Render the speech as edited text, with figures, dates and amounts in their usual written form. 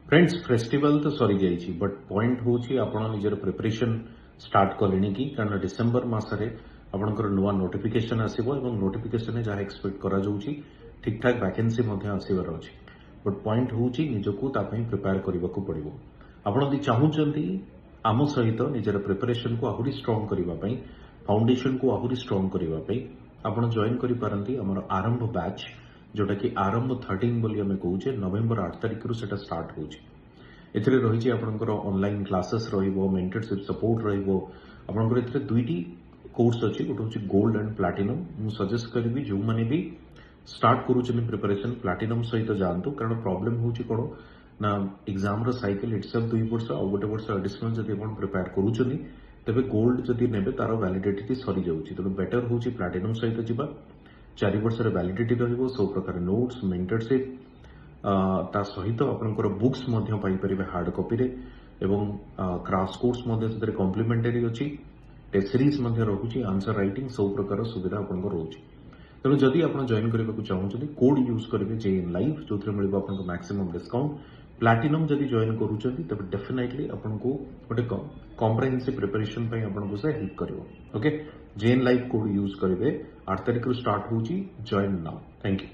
Friends festival तो सरी जाइए बट पॉइंट हूँ आपण निजर प्रिपरेशन स्टार्ट कले कि कारण डिसेम्बर मसरे आपंकर नुआ नोटिफिकेशन आसो नोटिफिकेशन जहाँ एक्सपेक्ट करा ठीक ठाक वैकेंसी आसबार अच्छे बट पॉइंट हूँ निजको प्रिपेयर करने को पड़ो आपड़ चाहूँगी आम सहित निजर प्रिपरेशन को आहरी स्ट्रंग करने फाउंडेशन को आहरी स्ट्रंग करने आप जॉइन करपारती आम आरंभ बैच जोटा कि आरंभ 13 बोली आम कहे नवेम्बर 8 तारिख रू सेटा स्टार्ट होची एथिरे रही आपनकर ऑनलाइन क्लासेस रहिबो मेंटरशिप सपोर्ट रहिबो आपनकर एथिरे दुईटी कोर्स अछि गोटे होची गोल्ड एंड प्लैटिनम मु सजेस्ट करबी जो माने भी स्टार्ट करूछन प्रिपरेशन प्लैटिनम सहित जानतु कारण प्रॉब्लम होची कोन ना एग्जाम रो साइकिल इटसेल्फ 2 वर्ष आ गोटे वर्ष एडिशनल जदि आपण प्रिपेयर करूछनी तबे गोल्ड जदि नेबे तार वैलिडिटी सरी जाउची तो बेटर होची प्लैटिनम सहित जिबा 4 वर्ष वैलिडिटी रहिबो सब प्रकार नोट्स मेंटरशिप ता सहित आपनकर बुक्स मध्य पाई परिबे हार्ड कॉपी रे एवं क्रैश कोर्स मध्य सेतरे कॉम्प्लीमेंटरी अछि टेस्ट सीरीज मध्य रहुची आंसर राइटिंग सब प्रकार सुविधा आपनकर रहउची तेणु जदि आपण जॉइन करबा को चाहउछथि कोड यूज करिवे जे इन लाइव जोथरे मिलिबो आपनको मैक्सिमम डिस्काउंट प्लैटिनम जदि जॉइन करूछथि तबे डेफिनेटली आपनको गोटे कॉम्प्रिहेंसिव प्रिपरेशन पई आपनको से हेल्प करिवो ओके जे इन लाइव कोड यूज करिवे 8 तारिख रु स्टार्ट होची जॉइन नाउ थैंक यू।